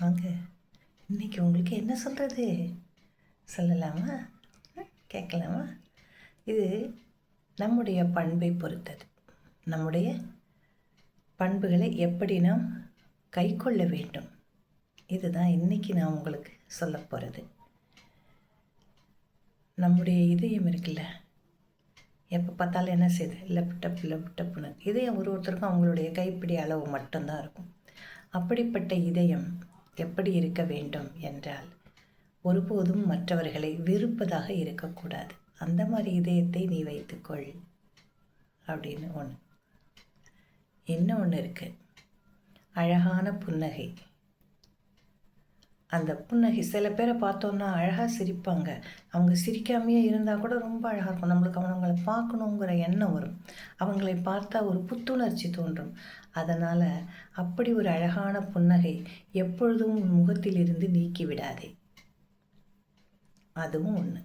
வாங்க, இன்னைக்கு உங்களுக்கு என்ன சொல்கிறது சொல்லலாமா? கேட்கலாமா? இது நம்முடைய பண்பை பொறுத்தது. நம்முடைய பண்புகளை எப்படி நாம் கை கொள்ள வேண்டும், இதுதான் இன்றைக்கி நான் உங்களுக்கு சொல்ல போகிறது. நம்முடைய இதயம் இருக்குல்ல, எப்போ பார்த்தாலும் என்ன செய்யுது, லெப்டப்புன்னு இதயம் ஒருத்தருக்கும் அவங்களுடைய கைப்பிடி அளவு மட்டும்தான் இருக்கும். அப்படிப்பட்ட இதயம் எப்படி இருக்க வேண்டும் என்றால், ஒருபோதும் மற்றவர்களை வெறுப்பதாக இருக்கக்கூடாது. அந்த மாதிரி இதயத்தை நீ வைத்துக்கொள் அப்படின்னு ஒன்று. இன்னும் ஒன்று இருக்குது, அழகான புன்னகை. அந்த புன்னகை, சில பேரை பார்த்தோன்னா அழகாக சிரிப்பாங்க. அவங்க சிரிக்காமையே இருந்தால் கூட ரொம்ப அழகாக இருக்கும். நம்மளுக்கு அவங்களை பார்க்கணுங்கிற எண்ணம் வரும். அவங்களை பார்த்தா ஒரு புத்துணர்ச்சி தோன்றும். அதனால் அப்படி ஒரு அழகான புன்னகை எப்பொழுதும் உன் முகத்தில் இருந்து நீக்கி விடாதே. அதுவும் ஒன்று.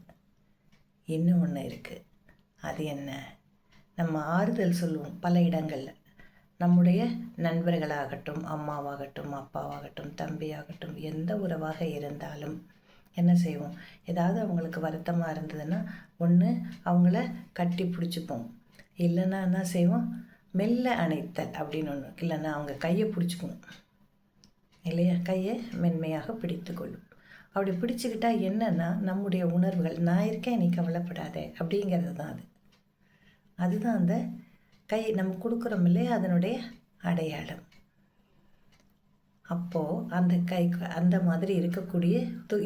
இன்னும் ஒன்று இருக்குது. அது என்ன? நம்ம ஆறுதல் சொல்லுவோம் பல இடங்களில். நம்முடைய நண்பர்களாகட்டும், அம்மாவாகட்டும், அப்பாவாகட்டும், தம்பியாகட்டும், எந்த உறவாக இருந்தாலும் என்ன செய்வோம், ஏதாவது அவங்களுக்கு வருத்தமாக இருந்ததுன்னா ஒன்று அவங்கள கட்டி பிடிச்சிப்போம், இல்லைன்னா என்ன செய்வோம், மெல்ல அணைத்தல் அப்படின்னு ஒன்று, இல்லைன்னா அவங்க கையை பிடிச்சிக்குவோம் இல்லையா, கையை மென்மையாக பிடித்து கொள்ளும். அப்படி பிடிச்சிக்கிட்டா என்னென்னா, நம்முடைய உணர்வுகள், நான் இருக்கேன் நீ கவலைப்படாதே அப்படிங்கிறது தான் அதுதான் அந்த கை நம்ம கொடுக்குறோம் இல்லையா, அதனுடைய அடையாளம். அப்போது அந்த கை அந்த மாதிரி இருக்கக்கூடிய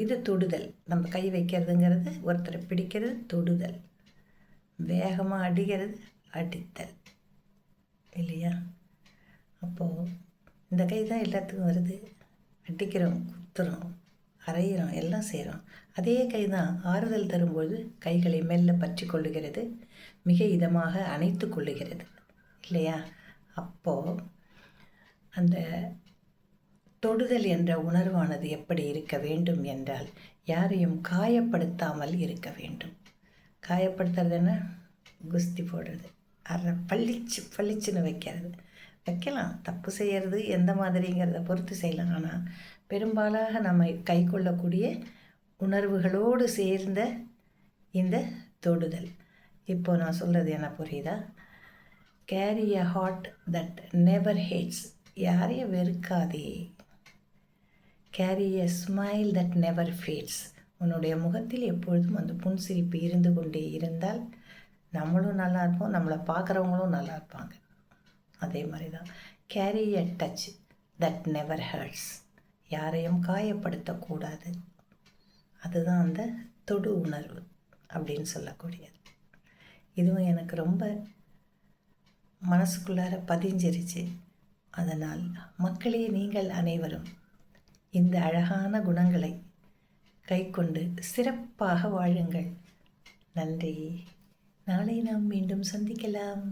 இது தொடுதல். நம்ம கை வைக்கிறதுங்கிறது, ஒருத்தரை பிடிக்கிறது தொடுதல், வேகமாக அடிக்கிறது அடித்தல் இல்லையா. அப்போது இந்த கை தான் எல்லாத்துக்கும் வருது. அடிக்கிறோம், குத்துறோம், அரைகிறோம், எல்லாம் செய்கிறோம். அதே கை தான் ஆறுதல் தரும்போது கைகளை மெல்ல பற்றி கொள்ளுகிறது, மிக இதமாக அணைத்து கொள்ளுகிறது இல்லையா. அப்போது அந்த தொடுதல் என்ற உணர்வானது எப்படி இருக்க வேண்டும் என்றால், யாரையும் காயப்படுத்தாமல் இருக்க வேண்டும். காயப்படுத்துறது என்ன? குஸ்தி போடுறது, பளிச்சுன்னு வைக்கலாம். தப்பு செய்கிறது எந்த மாதிரிங்கிறத பொறுத்து செய்யலாம். ஆனால் பெரும்பாலாக நம்ம கை கொள்ளக்கூடிய உணர்வுகளோடு சேர்ந்த இந்த தொடுதல். இப்போ நான் சொல்கிறது என்ன புரியுதா? Carry a heart that never hates. யாரையும் வெறுக்காதே. Carry a smile that never fades. உன்னுடைய முகத்தில் எப்பொழுதும் அந்த புன்சிரிப்பு இருந்து கொண்டே இருந்தால் நம்மளும் நல்லா இருப்போம், நம்மளை பார்க்குறவங்களும் நல்லா இருப்பாங்க. அதே மாதிரி தான் carry a touch that never hurts. யாரையும் காயப்படுத்தக்கூடாது. அதுதான் அந்த தொடு உணர்வு அப்படின்னு சொல்லக்கூடியது. இதுவும் எனக்கு ரொம்ப மனசுக்குள்ளார பதிஞ்சிருச்சு. அதனால் மக்களே, நீங்கள் அனைவரும் இந்த அழகான குணங்களை கை கொண்டு சிறப்பாக வாழுங்கள். நன்றி. நாளை நாம் மீண்டும் சந்திக்கலாம்.